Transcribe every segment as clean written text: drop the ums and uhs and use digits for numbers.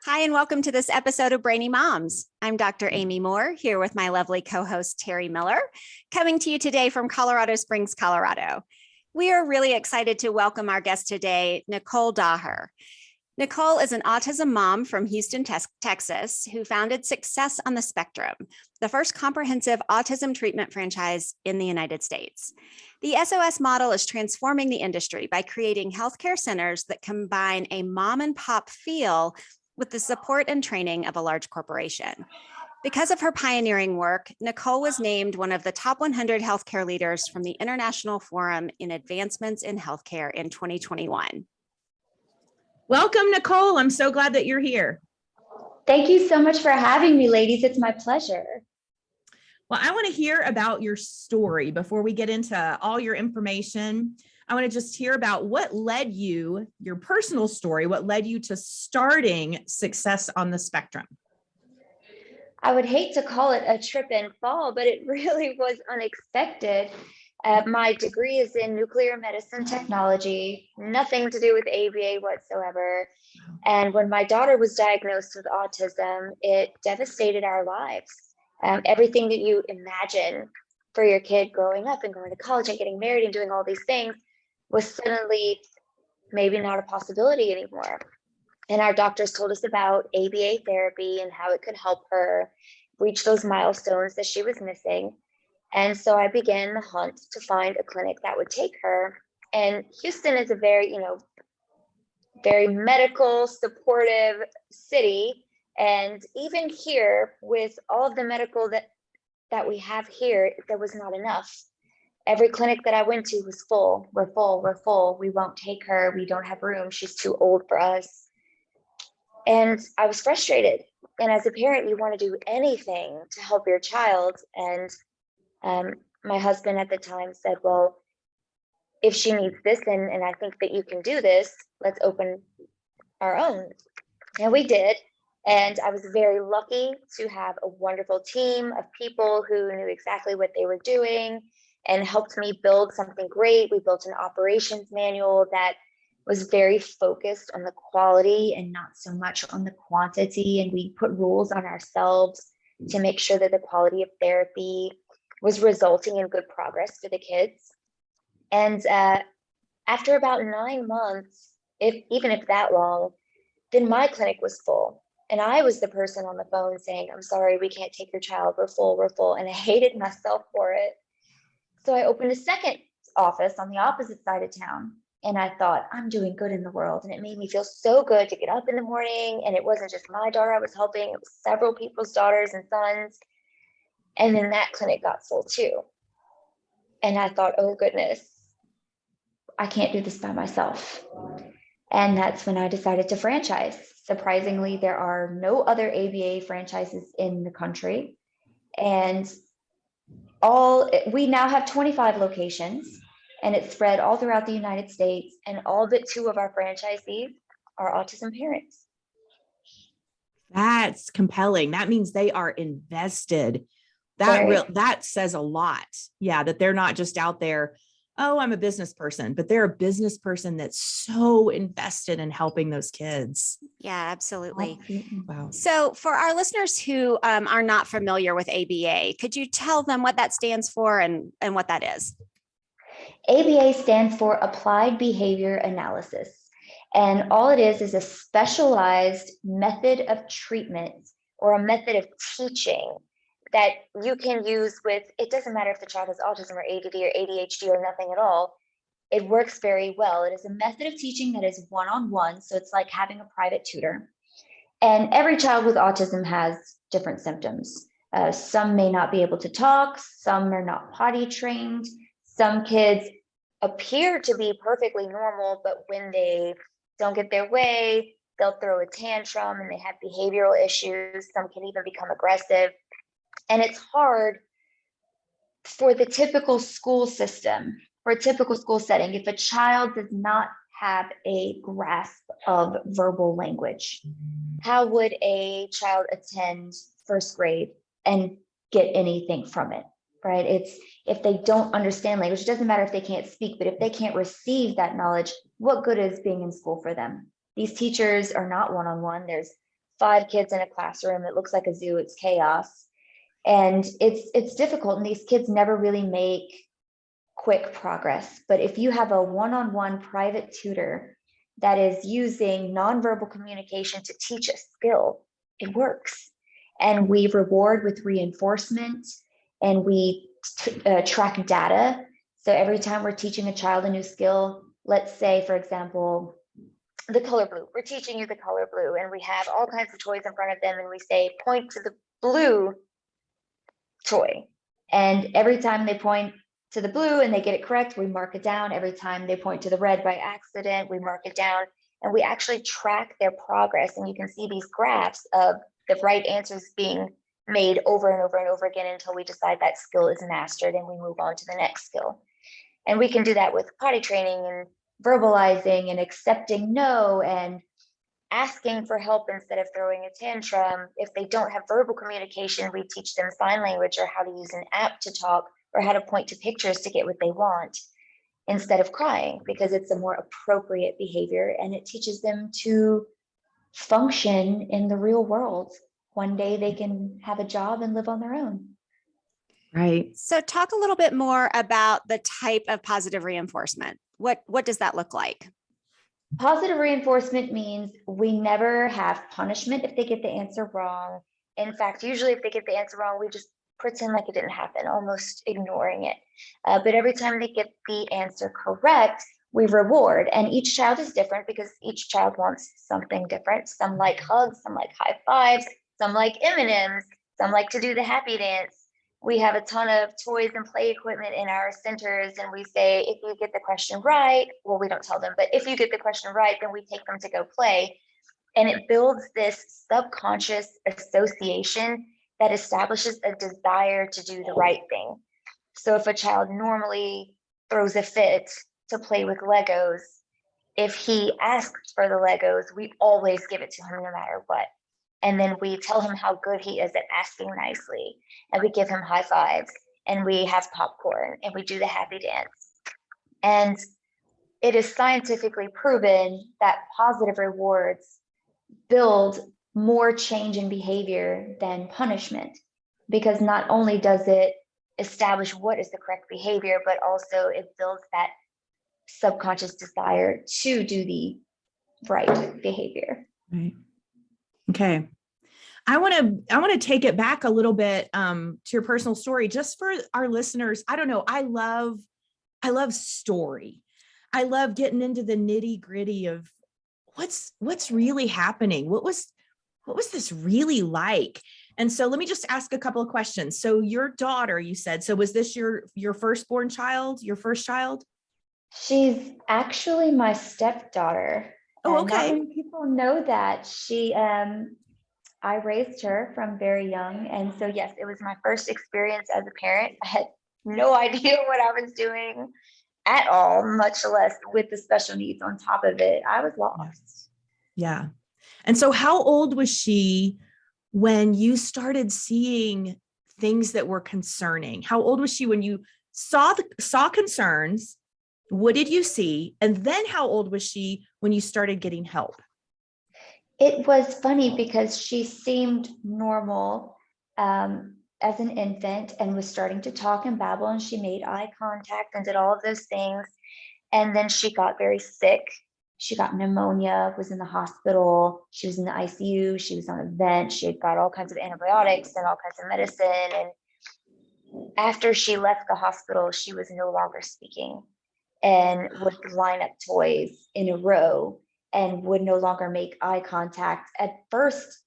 Hi, and welcome to this episode of Brainy Moms. I'm Dr. Amy Moore, here with my lovely co-host, Teri Miller, coming to you today from Colorado Springs, Colorado. We are really excited to welcome our guest today, Nichole Daher. Nichole is an autism mom from Houston, Texas, who founded Success on the Spectrum, the first comprehensive autism treatment franchise in the United States. The SOS model is transforming the industry by creating healthcare centers that combine a mom and pop feel with the support and training of a large corporation. Because of her pioneering work, Nichole was named one of the top 100 healthcare leaders from the International Forum in Advancements in Healthcare in 2021. Welcome, Nichole. I'm so glad that you're here. Thank you so much for having me, ladies. It's my pleasure. Well, I want to hear about your story before we get into all your information. I want to just hear about what led you, your personal story, what led you to starting Success on the Spectrum. I would hate to call it a trip and fall, but it really was unexpected. My degree is in nuclear medicine technology, nothing to do with ABA whatsoever. And when my daughter was diagnosed with autism, it devastated our lives. Everything that you imagine for your kid growing up and going to college and getting married and doing all these things was suddenly maybe not a possibility anymore. And our doctors told us about ABA therapy and how it could help her reach those milestones that she was missing. And so I began the hunt to find a clinic that would take her. And Houston is a very, very medical supportive city. And even here, with all of the medical that we have here, there was not enough. Every clinic that I went to was full. We're full, we're full. We won't take her. We don't have room. She's too old for us. And I was frustrated. And as a parent, you want to do anything to help your child. And my husband at the time said, well, if she needs this and I think that you can do this, let's open our own. And we did. And I was very lucky to have a wonderful team of people who knew exactly what they were doing and helped me build something great. We built an operations manual that was very focused on the quality and not so much on the quantity. And we put rules on ourselves to make sure that the quality of therapy was resulting in good progress for the kids. And after about 9 months, even if that long, then my clinic was full. And I was the person on the phone saying, I'm sorry, we can't take your child. We're full, we're full. And I hated myself for it. So I opened a second office on the opposite side of town. And I thought, I'm doing good in the world. And it made me feel so good to get up in the morning. And it wasn't just my daughter I was helping, it was several people's daughters and sons. And then that clinic got full too. And I thought, oh goodness, I can't do this by myself. And that's when I decided to franchise. Surprisingly, there are no other ABA franchises in the country. And we now have 25 locations, and it's spread all throughout the United States. And all but 2 of our franchisees are autism parents. That's compelling. That means they are invested. That says a lot. Yeah, that they're not just out there, oh, I'm a business person, but they're a business person that's so invested in helping those kids. Yeah, absolutely. Wow. So for our listeners who are not familiar with ABA, could you tell them what that stands for and what that is? ABA stands for Applied Behavior Analysis. And all it is a specialized method of treatment or a method of teaching that you can use with, it doesn't matter if the child has autism or ADD or ADHD or nothing at all. It works very well. It is a method of teaching that is one-on-one. So it's like having a private tutor. And every child with autism has different symptoms. Some may not be able to talk. Some are not potty trained. Some kids appear to be perfectly normal, but when they don't get their way, they'll throw a tantrum and they have behavioral issues. Some can even become aggressive. And it's hard for the typical school system, for a typical school setting, if a child does not have a grasp of verbal language. How would a child attend first grade and get anything from it, right? It's if they don't understand language, it doesn't matter if they can't speak, but if they can't receive that knowledge, what good is being in school for them? These teachers are not one-on-one. There's 5 kids in a classroom. It looks like a zoo. It's chaos. And it's difficult. And these kids never really make quick progress. But if you have a one-on-one private tutor that is using nonverbal communication to teach a skill, it works. And we reward with reinforcement, and we track data. So every time we're teaching a child a new skill, let's say, for example, the color blue, we're teaching you the color blue, and we have all kinds of toys in front of them, and we say, point to the blue toy. And every time they point to the blue and they get it correct, we mark it down. Every time they point to the red by accident, we mark it down, and we actually track their progress. And you can see these graphs of the right answers being made over and over and over again until we decide that skill is mastered and we move on to the next skill. And we can do that with potty training and verbalizing and accepting no and asking for help instead of throwing a tantrum. If they don't have verbal communication, we teach them sign language or how to use an app to talk or how to point to pictures to get what they want instead of crying, because it's a more appropriate behavior and it teaches them to function in the real world. One day they can have a job and live on their own. Right. So talk a little bit more about the type of positive reinforcement. What does that look like? Positive reinforcement means we never have punishment if they get the answer wrong. In fact, usually if they get the answer wrong, we just pretend like it didn't happen, almost ignoring it. But every time they get the answer correct, we reward. And each child is different because each child wants something different. Some like hugs, some like high fives, some like M&Ms, some like to do the happy dance. We have a ton of toys and play equipment in our centers, and we say, if you get the question right, well, we don't tell them, but if you get the question right, then we take them to go play. And it builds this subconscious association that establishes a desire to do the right thing. So if a child normally throws a fit to play with Legos, if he asks for the Legos, we always give it to him no matter what. And then we tell him how good he is at asking nicely. And we give him high fives, and we have popcorn, and we do the happy dance. And it is scientifically proven that positive rewards build more change in behavior than punishment, because not only does it establish what is the correct behavior, but also it builds that subconscious desire to do the right behavior. Right. Okay. I want to take it back a little bit to your personal story, just for our listeners. I don't know. I love story. I love getting into the nitty gritty of what's really happening. What was this really like? And so let me just ask a couple of questions. So your daughter, you said, so was this your firstborn child, your first child? She's actually my stepdaughter. Oh, okay. Not many people know that. I raised her from very young. And so, yes, it was my first experience as a parent. I had no idea what I was doing at all, much less with the special needs on top of it. I was lost. Yeah. And so how old was she when you started seeing things that were concerning? How old was she when you saw concerns? What did you see? And then how old was she when you started getting help? It was funny because she seemed normal as an infant and was starting to talk and babble, and she made eye contact and did all of those things. And then she got very sick. She got pneumonia, was in the hospital. She was in the ICU. She was on a vent. She had got all kinds of antibiotics and all kinds of medicine. And after she left the hospital, she was no longer speaking and would line up toys in a row and would no longer make eye contact. At first,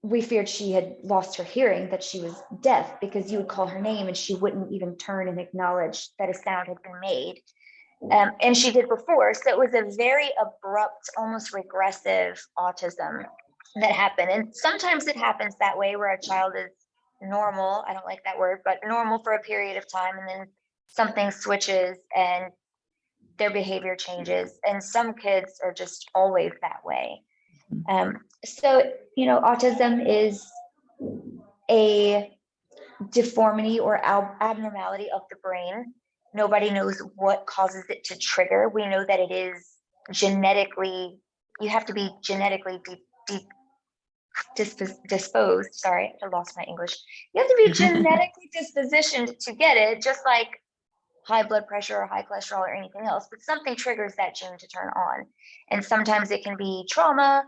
we feared she had lost her hearing, that she was deaf, because you would call her name and she wouldn't even turn and acknowledge that a sound had been made. And she did before. So it was a very abrupt, almost regressive autism that happened. And sometimes it happens that way, where a child is normal. I don't like that word, but normal for a period of time. And then something switches and their behavior changes. And some kids are just always that way. So, autism is a deformity or abnormality of the brain. Nobody knows what causes it to trigger. We know that it is genetically, you have to be genetically disposed. Sorry, I lost my English. You have to be genetically dispositioned to get it, just like high blood pressure or high cholesterol or anything else, but something triggers that gene to turn on. And sometimes it can be trauma,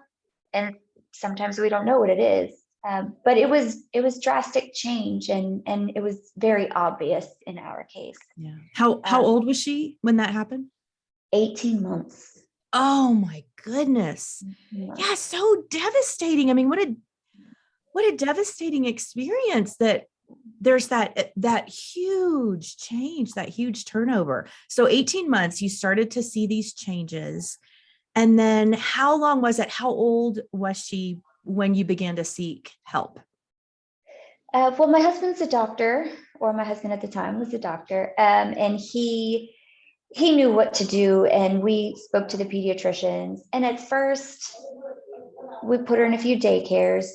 and sometimes we don't know what it is. But it was drastic change, and it was very obvious in our case. Yeah. How old was she when that happened? 18 months. Oh my goodness. Yeah, so devastating. I mean, what a devastating experience that there's that huge change, that huge turnover. So 18 months, you started to see these changes. And then how long was it? How old was she when you began to seek help? Well, my husband's a doctor, or my husband at the time was a doctor, and he knew what to do, and we spoke to the pediatricians. And at first, we put her in a few daycares.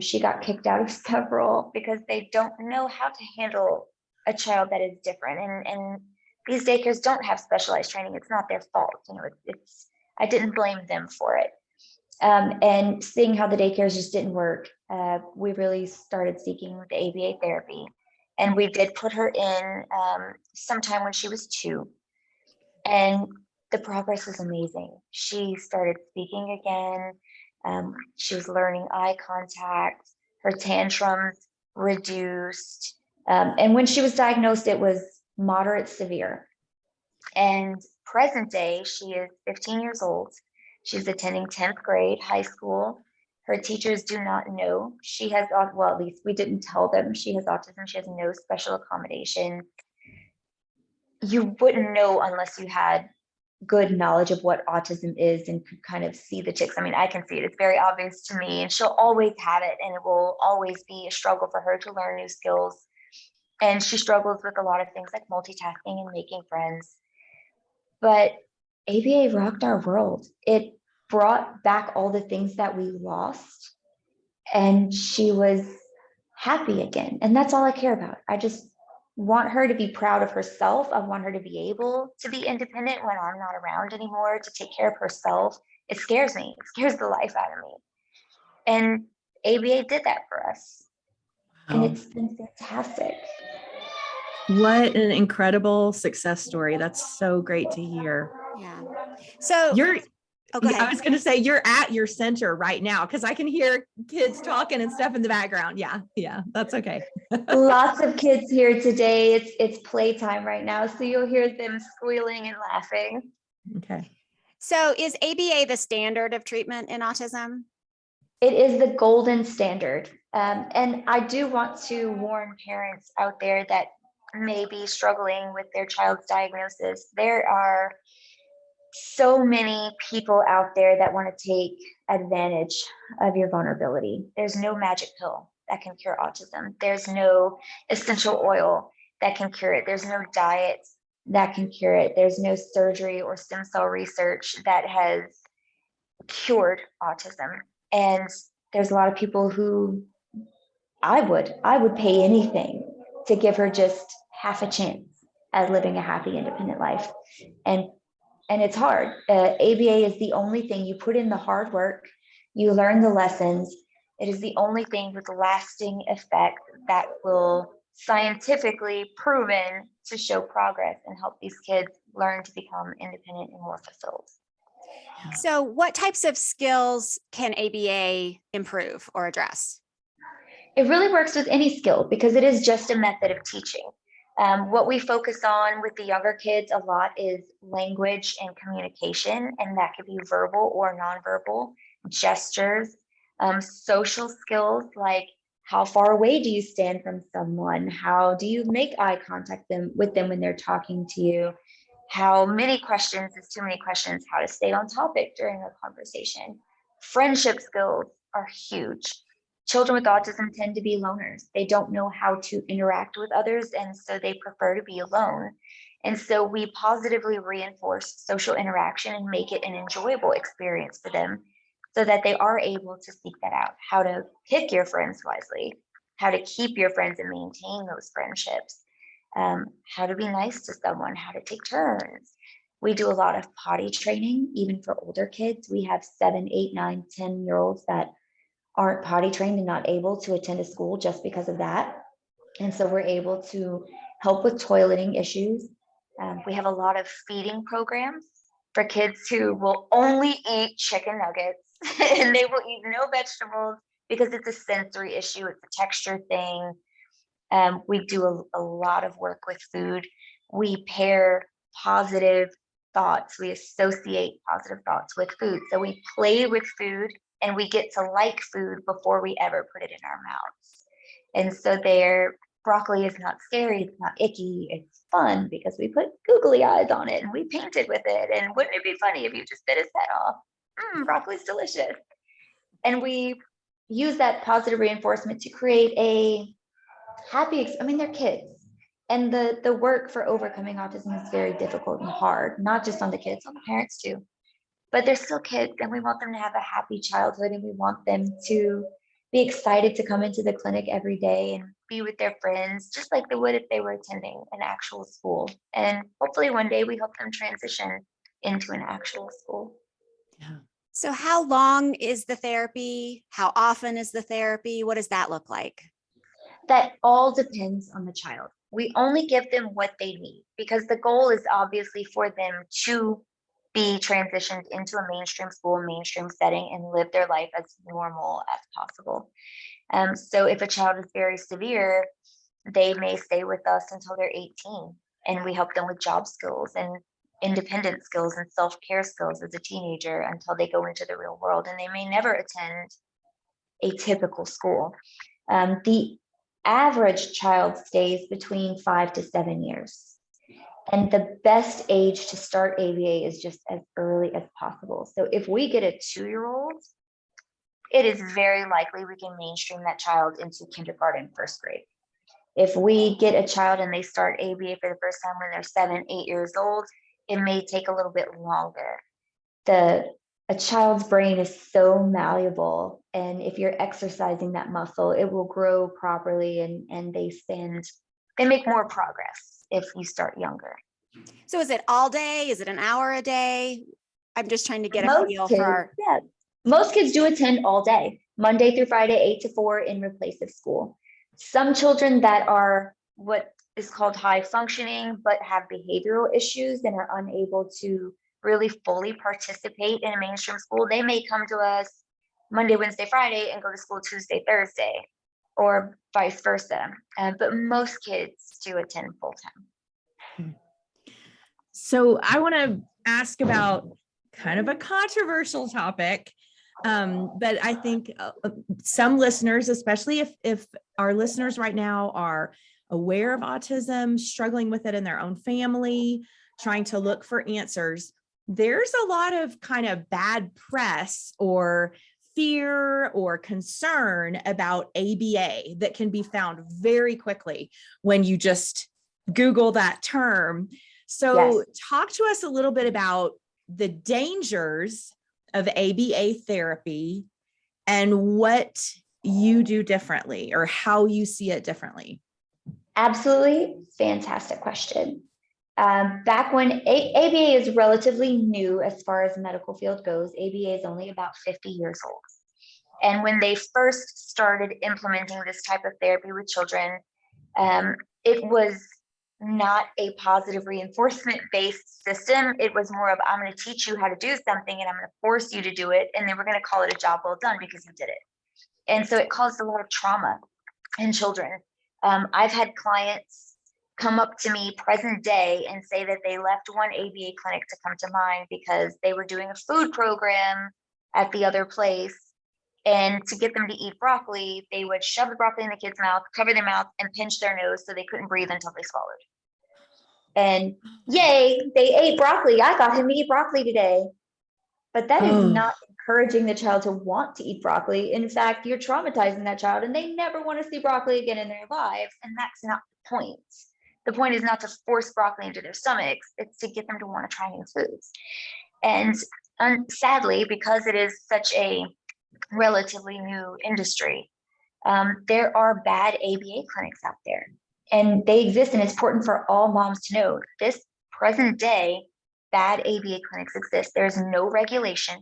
She got kicked out of several because they don't know how to handle a child that is different. And these daycares don't have specialized training. It's not their fault. You know, I didn't blame them for it. And seeing how the daycares just didn't work, we really started seeking the ABA therapy. And we did put her in sometime when she was 2. And the progress was amazing. She started speaking again. She was learning eye contact. Her tantrums reduced. And when she was diagnosed, it was moderate severe. And present day, she is 15 years old. She's attending 10th grade high school. Her teachers do not know she has, well, at least we didn't tell them she has autism. She has no special accommodation. You wouldn't know unless you had good knowledge of what autism is and could kind of see the ticks. I mean, I can see it. It's very obvious to me, and she'll always have it, and it will always be a struggle for her to learn new skills. And she struggles with a lot of things like multitasking and making friends. But ABA rocked our world. It brought back all the things that we lost, and she was happy again. And that's all I care about. I just want her to be proud of herself. I want her to be able to be independent when I'm not around anymore, to take care of herself. It scares me. It scares the life out of me. And ABA did that for us. Wow. And it's been fantastic. What an incredible success story. That's so great to hear. Yeah. So go ahead. I was going to say you're at your center right now because I can hear kids talking and stuff in the background. Yeah, that's okay. Lots of kids here today. It's playtime right now, so you'll hear them squealing and laughing. Okay. So is ABA the standard of treatment in autism? It is the golden standard. And I do want to warn parents out there that may be struggling with their child's diagnosis. There are so many people out there that want to take advantage of your vulnerability. There's no magic pill that can cure autism. There's no essential oil that can cure it. There's no diet that can cure it. There's no surgery or stem cell research that has cured autism. And there's a lot of people who I would pay anything to give her just half a chance at living a happy, independent life. And it's hard. ABA is the only thing. You put in the hard work, you learn the lessons. It is the only thing with lasting effect that will scientifically proven to show progress and help these kids learn to become independent and more fulfilled. So what types of skills can ABA improve or address? It really works with any skill because it is just a method of teaching. What we focus on with the younger kids a lot is language and communication, and that could be verbal or nonverbal, gestures, social skills like how far away do you stand from someone? How do you make eye contact with them when they're talking to you? How many questions is too many questions? How to stay on topic during a conversation. Friendship skills are huge. Children with autism tend to be loners. They don't know how to interact with others, and so they prefer to be alone. And so we positively reinforce social interaction and make it an enjoyable experience for them so that they are able to seek that out. How to pick your friends wisely, how to keep your friends and maintain those friendships, how to be nice to someone, how to take turns. We do a lot of potty training, even for older kids. We have 7, 8, 9, 10-year-olds that aren't potty trained and not able to attend a school just because of that. And so we're able to help with toileting issues. We have a lot of feeding programs for kids who will only eat chicken nuggets and they will eat no vegetables because it's a sensory issue. It's a texture thing. We do a lot of work with food. We pair positive thoughts. We associate positive thoughts with food. So we play with food and we get to like food before we ever put it in our mouths. And so their broccoli is not scary, it's not icky, it's fun because we put googly eyes on it and we painted with it. And wouldn't it be funny if you just bit his head off? Broccoli's delicious. And we use that positive reinforcement to create a happy, I mean, they're kids. And the work for overcoming autism is very difficult and hard, not just on the kids, on the parents too. But they're still kids and we want them to have a happy childhood and we want them to be excited to come into the clinic every day and be with their friends, just like they would if they were attending an actual school. And hopefully one day we help them transition into an actual school. Yeah. So how long is the therapy? How often is the therapy? What does that look like? That all depends on the child. We only give them what they need because the goal is obviously for them to be transitioned into a mainstream school, mainstream setting, and live their life as normal as possible. So if a child is very severe, they may stay with us until they're 18, and we help them with job skills and independent skills and self-care skills as a teenager until they go into the real world, and they may never attend a typical school. The average child stays between 5 to 7 years. And the best age to start ABA is just as early as possible. So if we get a 2-year-old, it is very likely we can mainstream that child into kindergarten, first grade. If we get a child and they start ABA for the first time when they're 7, 8 years old, it may take a little bit longer. A child's brain is so malleable, and if you're exercising that muscle, it will grow properly and they make more progress if you start younger. So is it all day? Is it an hour a day? I'm just trying to get a feel for our... Yeah, most kids do attend all day, Monday through Friday, 8 to 4 in replacive school. Some children that are what is called high functioning, but have behavioral issues and are unable to really fully participate in a mainstream school, they may come to us Monday, Wednesday, Friday and go to school Tuesday, Thursday, or vice versa. But most kids do attend full time. So I want to ask about kind of a controversial topic, but I think some listeners, especially if our listeners right now are aware of autism, struggling with it in their own family, trying to look for answers, there's a lot of kind of bad press or fear or concern about ABA that can be found very quickly when you just Google that term. So talk to us a little bit about the dangers of ABA therapy and what you do differently or how you see it differently. Absolutely fantastic question. Back when ABA is relatively new as far as the medical field goes, ABA is only about 50 years old. And when they first started implementing this type of therapy with children, it was not a positive reinforcement based system. It was more of, I'm going to teach you how to do something and I'm going to force you to do it. And then we're going to call it a job well done because you did it. And so it caused a lot of trauma in children. I've had clients come up to me present day and say that they left one ABA clinic to come to mine because they were doing a food program at the other place. And to get them to eat broccoli, they would shove the broccoli in the kid's mouth, cover their mouth, and pinch their nose so they couldn't breathe until they swallowed. And yay, they ate broccoli. I got him to eat broccoli today. But that is not encouraging the child to want to eat broccoli. In fact, you're traumatizing that child and they never want to see broccoli again in their lives. And that's not the point. The point is not to force broccoli into their stomachs. It's to get them to want to try new foods. And sadly, because it is such a relatively new industry, there are bad ABA clinics out there. And they exist, and it's important for all moms to know this present day, bad ABA clinics exist. There's no regulation.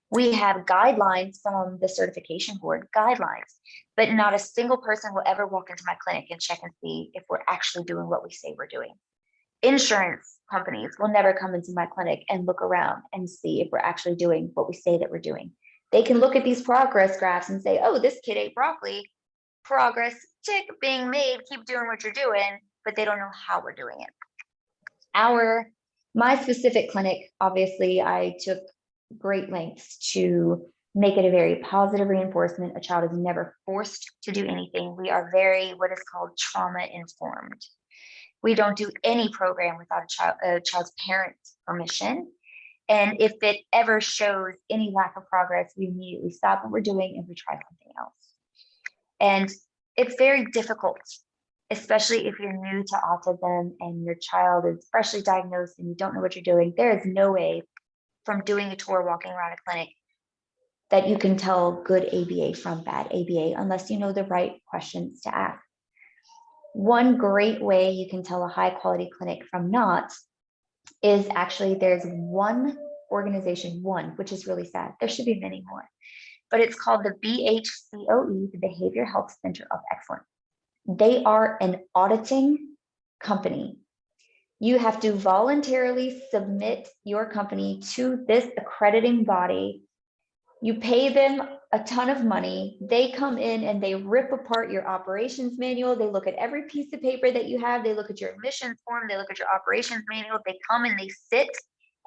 We have guidelines from the certification board, guidelines, but not a single person will ever walk into my clinic and check and see if we're actually doing what we say we're doing. Insurance companies will never come into my clinic and look around and see if we're actually doing what we say that we're doing. They can look at these progress graphs and say, oh, this kid ate broccoli, progress, tick, being made, keep doing what you're doing, but they don't know how we're doing it. My specific clinic, obviously, I took great lengths to make it a very positive reinforcement. A child is never forced to do anything. We are very, what is called trauma informed. We don't do any program without a child's parent's permission. And if it ever shows any lack of progress, we immediately stop what we're doing and we try something else. And it's very difficult, especially if you're new to autism and your child is freshly diagnosed and you don't know what you're doing. There is no way from doing a tour, walking around a clinic, that you can tell good ABA from bad ABA unless you know the right questions to ask. One great way you can tell a high quality clinic from not is actually there's one organization, which is really sad. There should be many more, but it's called the BHCOE, the Behavior Health Center of Excellence. They are an auditing company. You have to voluntarily submit your company to this accrediting body. You pay them a ton of money. They come in and they rip apart your operations manual. They look at every piece of paper that you have. They look at your admissions form. They look at your operations manual. They come and they sit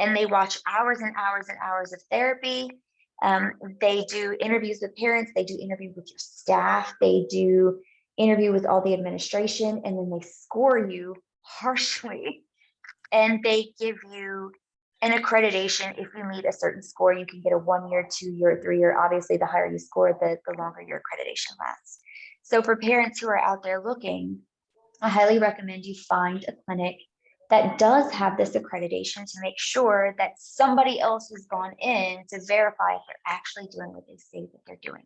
and they watch hours and hours and hours of therapy. They do interviews with parents. They do interviews with your staff. They do interview with all the administration, and then they score you harshly. And they give you an accreditation. If you meet a certain score, you can get a 1 year, 2 year, 3 year. Obviously, the higher you score, the longer your accreditation lasts. So for parents who are out there looking, I highly recommend you find a clinic that does have this accreditation to make sure that somebody else has gone in to verify if they're actually doing what they say that they're doing.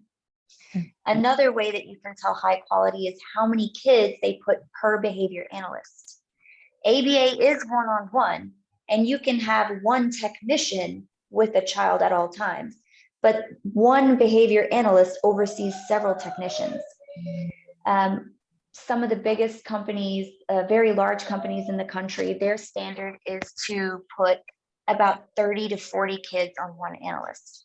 Another way that you can tell high quality is how many kids they put per behavior analyst. ABA is one-on-one, and you can have one technician with a child at all times, but one behavior analyst oversees several technicians. Some of the biggest companies, very large companies in the country, their standard is to put about 30 to 40 kids on one analyst.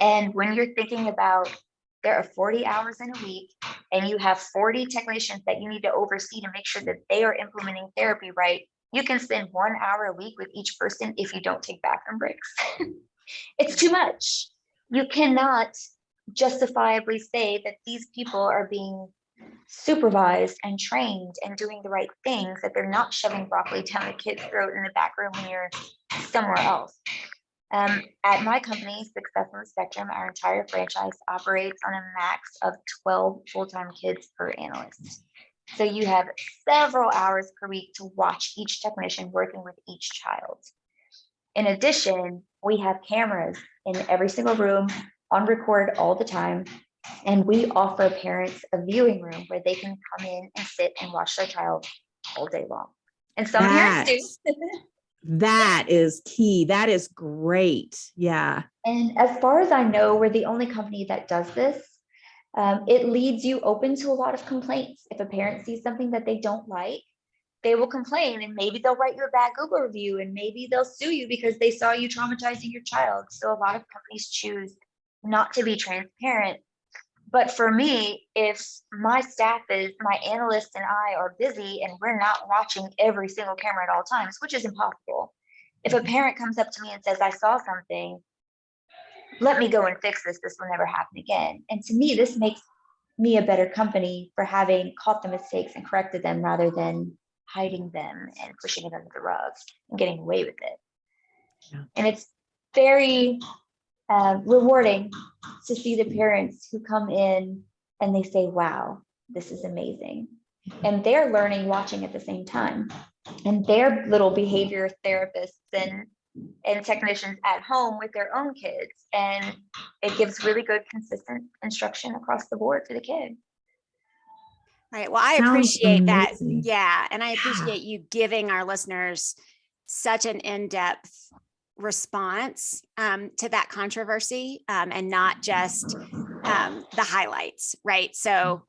And when you're thinking about there are 40 hours in a week and you have 40 technicians that you need to oversee to make sure that they are implementing therapy right, you can spend 1 hour a week with each person if you don't take bathroom breaks. It's too much. You cannot justifiably say that these people are being supervised and trained and doing the right things, that they're not shoving broccoli down a kid's throat in the back room when you're somewhere else. At my company, Success on the Spectrum, our entire franchise operates on a max of 12 full-time kids per analyst. So you have several hours per week to watch each technician working with each child. In addition, we have cameras in every single room on record all the time. And we offer parents a viewing room where they can come in and sit and watch their child all day long. And some parents do. That is key. That is great. Yeah. And as far as I know, we're the only company that does this. It leads you open to a lot of complaints. If a parent sees something that they don't like, they will complain, and maybe they'll write you a bad Google review, and maybe they'll sue you because they saw you traumatizing your child. So a lot of companies choose not to be transparent. But for me, if my staff is, my analyst and I are busy and we're not watching every single camera at all times, which is impossible. If a parent comes up to me and says, I saw something, let me go and fix this. This will never happen again. And to me, this makes me a better company for having caught the mistakes and corrected them rather than hiding them and pushing it under the rug and getting away with it. Yeah. And it's very rewarding to see the parents who come in and they say, wow, this is amazing. And they're learning, watching at the same time. And they're little behavior therapists and technicians at home with their own kids. And it gives really good, consistent instruction across the board for the kid. Right. Well, I appreciate that. Yeah. And I appreciate you giving our listeners such an in-depth response to that controversy, and not just the highlights, right? So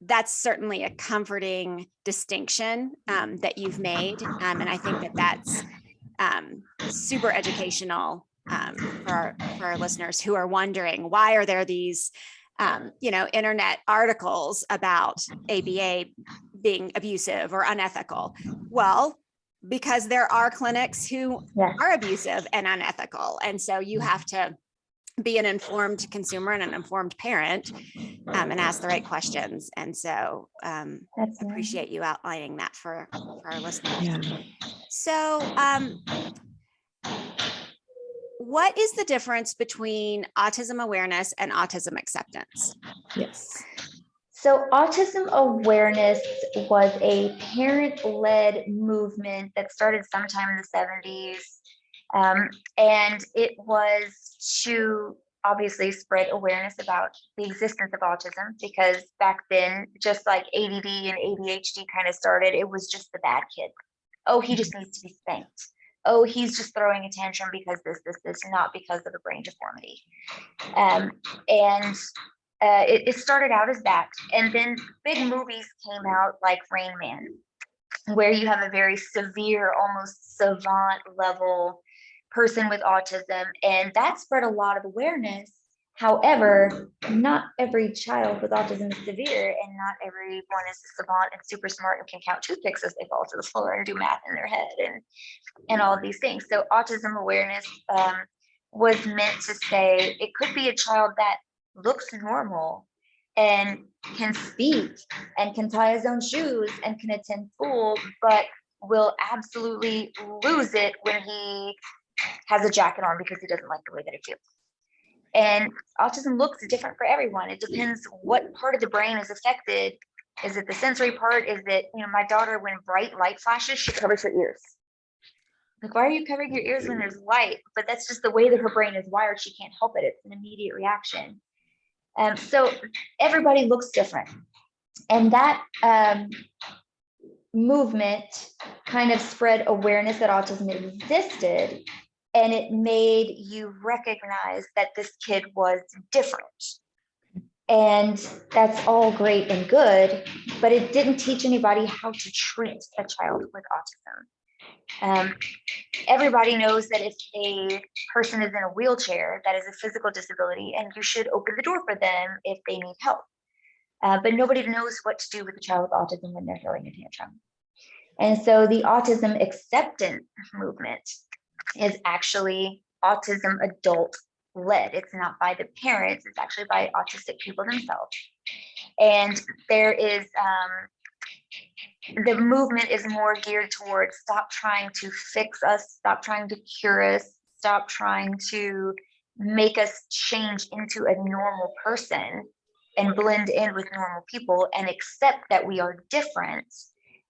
that's certainly a comforting distinction that you've made. And I think that that's super educational for our listeners who are wondering, why are there these internet articles about ABA being abusive or unethical? Well, because there are clinics who are abusive and unethical. And so you have to be an informed consumer and an informed parent and ask the right questions. And so appreciate you outlining that for our listeners. Yeah. So what is the difference between autism awareness and autism acceptance? Yes. So Autism Awareness was a parent-led movement that started sometime in the 70s. And it was to obviously spread awareness about the existence of autism, because back then, just like ADD and ADHD kind of started, it was just the bad kid. Oh, he just needs to be spanked. Oh, he's just throwing a tantrum because this, not because of a brain deformity. It started out as that. And then big movies came out like Rain Man, where you have a very severe, almost savant level person with autism. And that spread a lot of awareness. However, not every child with autism is severe, and not everyone is a savant and super smart and can count toothpicks as they fall to the floor and do math in their head and all of these things. So autism awareness was meant to say it could be a child that looks normal and can speak and can tie his own shoes and can attend school, but will absolutely lose it when he has a jacket on because he doesn't like the way that it feels. And autism looks different for everyone. It depends what part of the brain is affected. Is it the sensory part? Is it, my daughter, when bright light flashes, she covers her ears. Like, why are you covering your ears when there's light? But that's just the way that her brain is wired. She can't help it. It's an immediate reaction. So everybody looks different. And that movement kind of spread awareness that autism existed, and it made you recognize that this kid was different. And that's all great and good, but it didn't teach anybody how to treat a child with autism. Everybody knows that if a person is in a wheelchair, that is a physical disability, and you should open the door for them if they need help. But nobody knows what to do with a child with autism when they're throwing a tantrum. And so the autism acceptance movement is actually autism adult led. It's not by the parents, it's actually by autistic people themselves. And there is, the movement is more geared towards stop trying to fix us, stop trying to cure us, stop trying to make us change into a normal person and blend in with normal people, and accept that we are different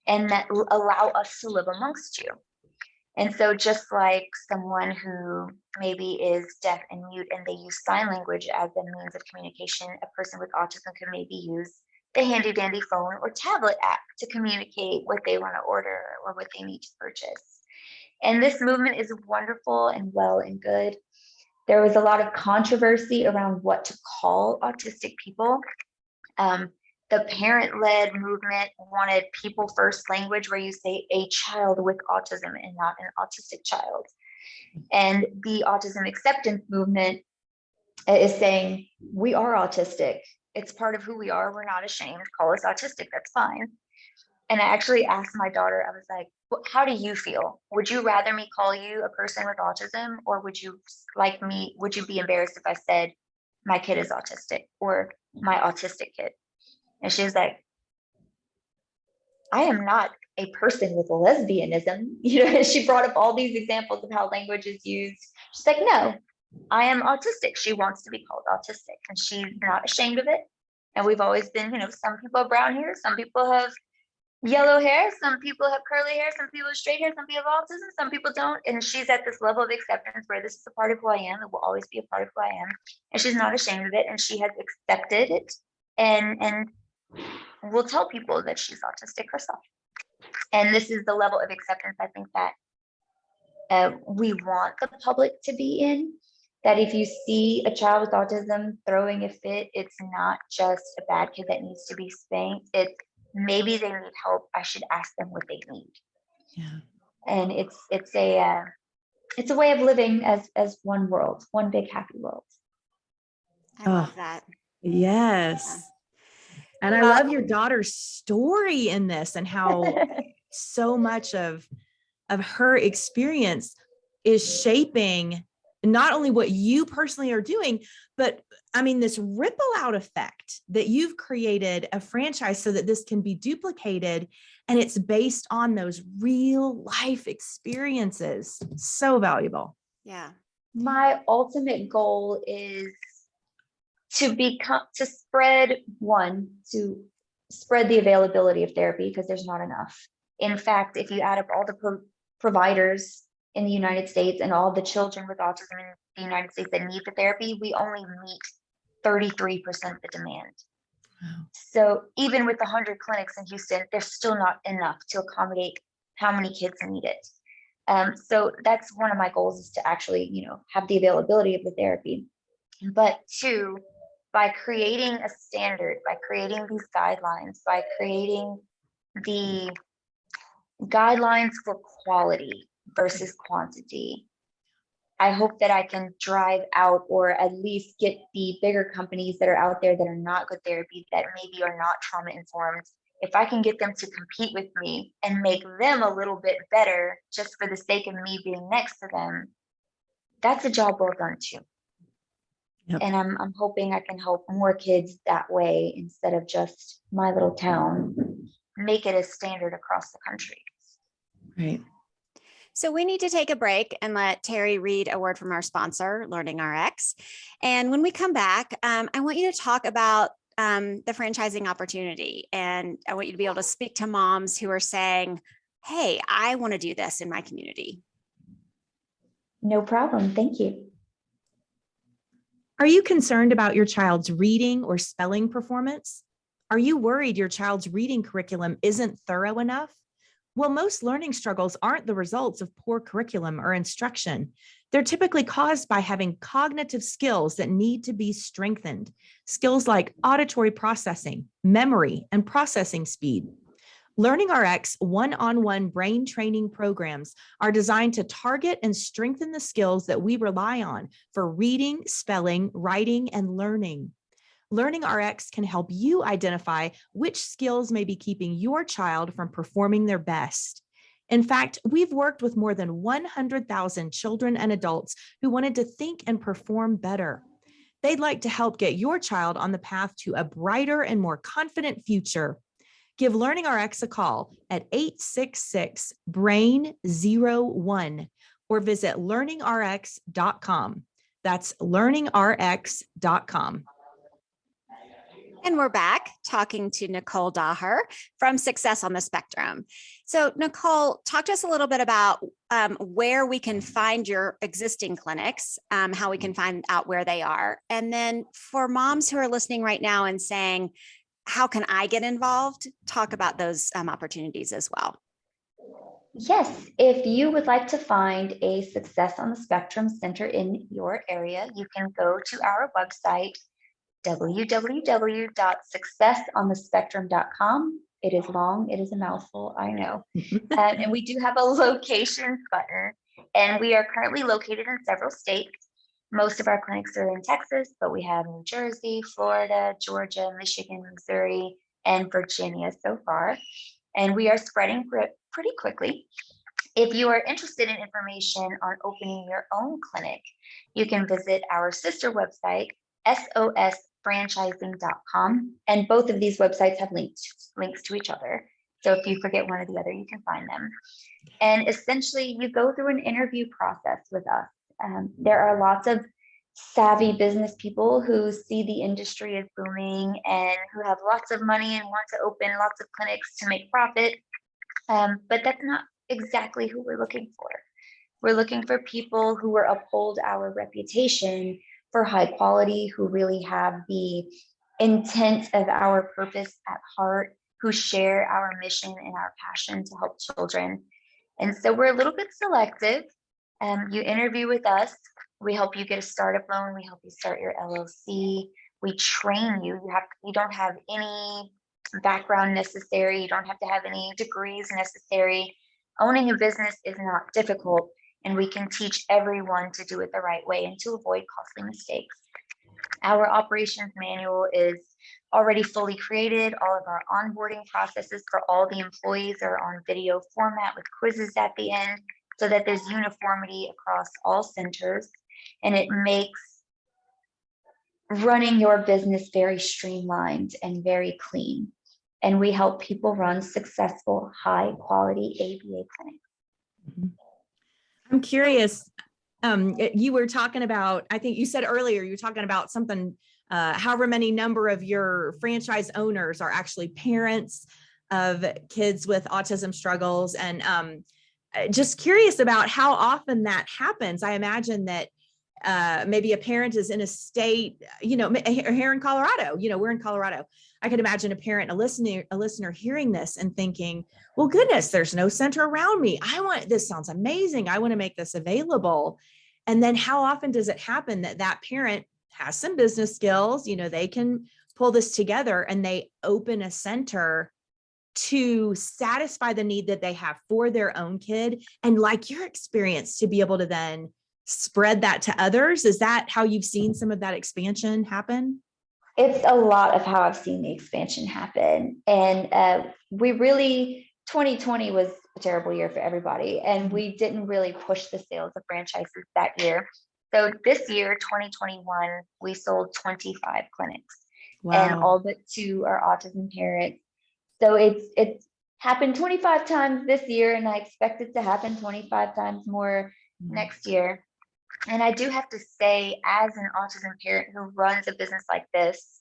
and that allow us to live amongst you. And so just like someone who maybe is deaf and mute and they use sign language as a means of communication, a person with autism could maybe use the handy dandy phone or tablet app to communicate what they want to order or what they need to purchase. And this movement is wonderful and well and good. There was a lot of controversy around what to call autistic people. The parent-led movement wanted people first language, where you say a child with autism and not an autistic child. And the autism acceptance movement is saying we are autistic. It's part of who we are. We're not ashamed. Call us autistic. That's fine. And I actually asked my daughter, I was like, how do you feel? Would you rather me call you a person with autism, or would you be embarrassed if I said my kid is autistic or my autistic kid? And she was like, I am not a person with lesbianism. She brought up all these examples of how language is used. She's like, no, I am autistic. She wants to be called autistic, and she's not ashamed of it. And we've always been, some people have brown hair, some people have yellow hair, some people have curly hair, some people have straight hair, some people have autism, some people don't. And she's at this level of acceptance where this is a part of who I am. It will always be a part of who I am. And she's not ashamed of it. And she has accepted it and will tell people that she's autistic herself. And this is the level of acceptance I think that we want the public to be in. That if you see a child with autism throwing a fit, it's not just a bad kid that needs to be spanked. It's maybe they need help. I should ask them what they need. Yeah. And it's a way of living as one world, one big happy world. I love that. Yes. And I love your daughter's story in this, and how so much of her experience is shaping not only what you personally are doing, but I mean, this ripple out effect that you've created a franchise so that this can be duplicated, and it's based on those real life experiences. So valuable. Yeah. My ultimate goal is to spread the availability of therapy, because there's not enough. In fact, if you add up all the providers in the United States and all the children with autism in the United States that need the therapy, we only meet 33% of the demand. Wow. So even with 100 clinics in Houston, there's still not enough to accommodate how many kids need it. So that's one of my goals, is to actually, have the availability of the therapy. But two, by creating a standard, by creating these guidelines, by creating the guidelines for quality versus quantity, I hope that I can drive out, or at least get the bigger companies that are out there that are not good therapy, that maybe are not trauma informed. If I can get them to compete with me and make them a little bit better just for the sake of me being next to them, that's a job well done too. Yep. And I'm hoping I can help more kids that way, instead of just my little town, make it a standard across the country. Right. So we need to take a break and let Teri read a word from our sponsor, Learning RX. And when we come back, I want you to talk about the franchising opportunity. And I want you to be able to speak to moms who are saying, hey, I want to do this in my community. No problem. Thank you. Are you concerned about your child's reading or spelling performance? Are you worried your child's reading curriculum isn't thorough enough? Well, most learning struggles aren't the results of poor curriculum or instruction. They're typically caused by having cognitive skills that need to be strengthened. Skills like auditory processing, memory, and processing speed. Learning RX one-on-one brain training programs are designed to target and strengthen the skills that we rely on for reading, spelling, writing, and learning. Learning RX can help you identify which skills may be keeping your child from performing their best. In fact, we've worked with more than 100,000 children and adults who wanted to think and perform better. They'd like to help get your child on the path to a brighter and more confident future. Give Learning RX a call at 866-BRAIN-01 or visit learningrx.com. That's learningrx.com. And we're back talking to Nichole Daher from Success on the Spectrum. So Nichole, talk to us a little bit about where we can find your existing clinics, how we can find out where they are. And then for moms who are listening right now and saying, how can I get involved? Talk about those opportunities as well. Yes, if you would like to find a Success on the Spectrum center in your area, you can go to our website, www.successonthespectrum.com. It is long, it is a mouthful, I know. And we do have a location button, and we are currently located in several states. Most of our clinics are in Texas, but we have New Jersey, Florida, Georgia, Michigan, Missouri, and Virginia so far. And we are spreading pretty quickly. If you are interested in information on opening your own clinic, you can visit our sister website, sosfranchising.com. And both of these websites have links to each other. So if you forget one or the other, you can find them. And essentially, you go through an interview process with us. There are lots of savvy business people who see the industry as booming and who have lots of money and want to open lots of clinics to make profit. But that's not exactly who we're looking for. We're looking for people who uphold our reputation for high quality, who really have the intent of our purpose at heart, who share our mission and our passion to help children. And so we're a little bit selective. You interview with us. We help you get a startup loan. We help you start your LLC. We train you. You don't have any background necessary. You don't have to have any degrees necessary. Owning a business is not difficult, and we can teach everyone to do it the right way and to avoid costly mistakes. Our operations manual is already fully created. All of our onboarding processes for all the employees are on video format with quizzes at the end, so that there's uniformity across all centers, and it makes running your business very streamlined and very clean. And we help people run successful, high quality ABA clinics. I'm curious. You were talking about, I think you said earlier, you were talking about something, however many number of your franchise owners are actually parents of kids with autism struggles. And just curious about how often that happens. I imagine that maybe a parent is in a state, here in Colorado, we're in Colorado. I could imagine a parent, a listener hearing this and thinking, well, goodness, there's no center around me. This sounds amazing. I want to make this available. And then how often does it happen that that parent has some business skills, they can pull this together and they open a center to satisfy the need that they have for their own kid, and like your experience, to be able to then spread that to others? Is that how you've seen some of that expansion happen? It's a lot of how I've seen the expansion happen. And 2020 was a terrible year for everybody, and we didn't really push the sales of franchises that year. So this year, 2021, we sold 25 clinics. Wow. And all but 2 are Autism Parents. So it's happened 25 times this year, and I expect it to happen 25 times more next year. And I do have to say, as an autism parent who runs a business like this,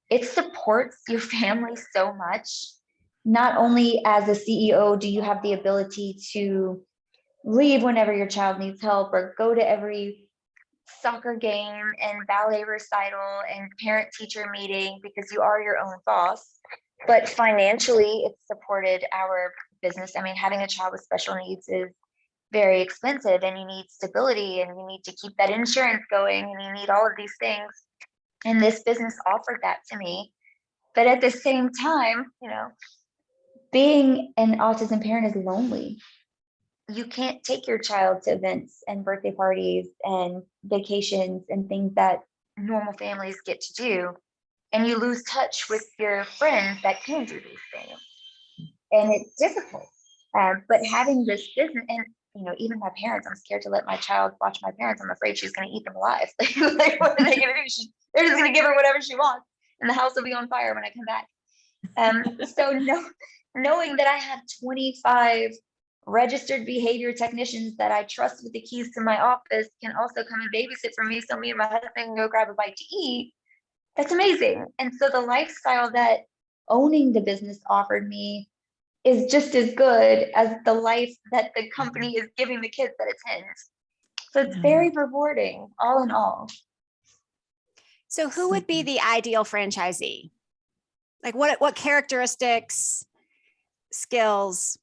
it supports your family so much. Not only as a CEO do you have the ability to leave whenever your child needs help, or go to every soccer game and ballet recital and parent-teacher meeting because you are your own boss, but financially it's supported our business. I mean, having a child with special needs is very expensive, and you need stability, and you need to keep that insurance going, and you need all of these things. And this business offered that to me. But at the same time, being an autism parent is lonely. You can't take your child to events and birthday parties and vacations and things that normal families get to do. And you lose touch with your friends that can do these things. And it's difficult. But having this business, and even my parents, I'm scared to let my child watch my parents. I'm afraid she's going to eat them alive. Like, what are they going to do? They're just going to give her whatever she wants, and the house will be on fire when I come back. So knowing that I have 25 registered behavior technicians that I trust with the keys to my office can also come and babysit for me, so me and my husband can go grab a bite to eat, that's amazing. And so the lifestyle that owning the business offered me is just as good as the life that the company is giving the kids that attend. So it's very rewarding, all in all. So who would be the ideal franchisee? Like what characteristics, skills?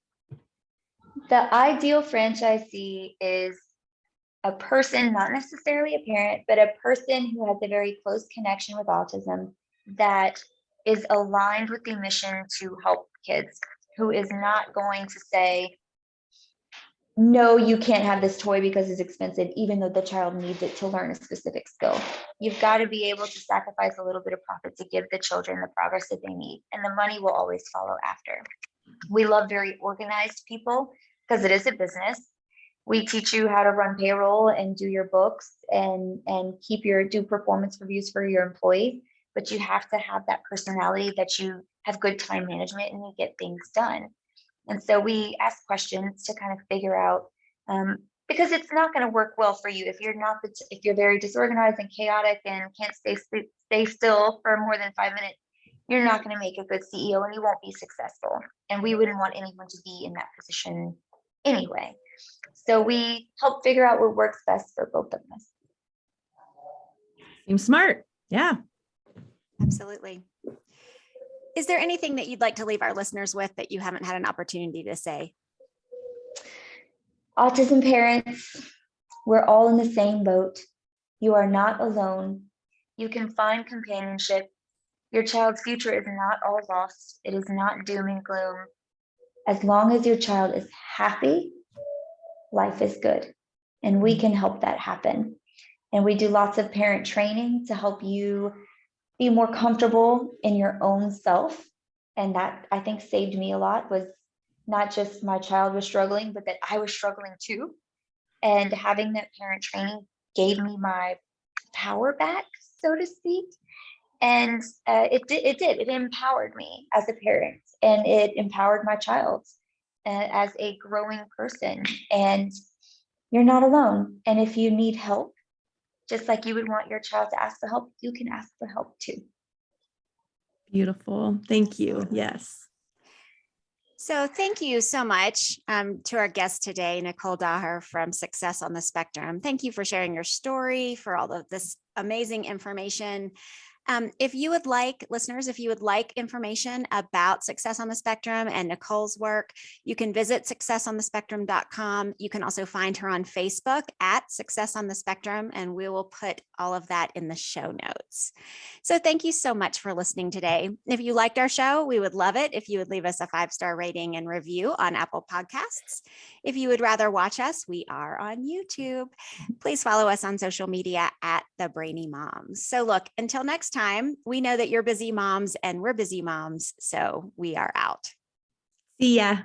The ideal franchisee is a person, not necessarily a parent, but a person who has a very close connection with autism, that is aligned with the mission to help kids, who is not going to say, no, you can't have this toy because it's expensive, even though the child needs it to learn a specific skill. You've got to be able to sacrifice a little bit of profit to give the children the progress that they need, and the money will always follow after. We love very organized people because it is a business. We teach you how to run payroll and do your books and do performance reviews for your employees, but you have to have that personality that you have good time management and you get things done. And so we ask questions to kind of figure out, because it's not going to work well for you if you're very disorganized and chaotic and can't stay still for more than 5 minutes. You're not going to make a good CEO, and you won't be successful. And we wouldn't want anyone to be in that position anyway. So we help figure out what works best for both of us. Seems smart. Yeah. Absolutely. Is there anything that you'd like to leave our listeners with that you haven't had an opportunity to say? Autism parents, We're all in the same boat. You are not alone. You can find companionship. Your child's future is not all lost. It is not doom and gloom. As long as your child is happy, life is good. And we can help that happen. And we do lots of parent training to help you be more comfortable in your own self. And that, I think, saved me a lot, was not just my child was struggling, but that I was struggling too. And having that parent training gave me my power back, so to speak. And it empowered me as a parent, and it empowered my child as a growing person. And you're not alone. And if you need help, just like you would want your child to ask for help, you can ask for help too. Beautiful. Thank you. Yes. So thank you so much to our guest today, Nichole Daher from Success on the Spectrum. Thank you for sharing your story, for all of this amazing information. If you would like, listeners, if you would like information about Success on the Spectrum and Nichole's work, you can visit successonthespectrum.com. You can also find her on Facebook at Success on the Spectrum, and we will put all of that in the show notes. So thank you so much for listening today. If you liked our show, we would love it if you would leave us a 5-star rating and review on Apple Podcasts. If you would rather watch us, we are on YouTube. Please follow us on social media at the Brainy Moms. So look, until next time, we know that you're busy moms and we're busy moms, so we are out. See ya.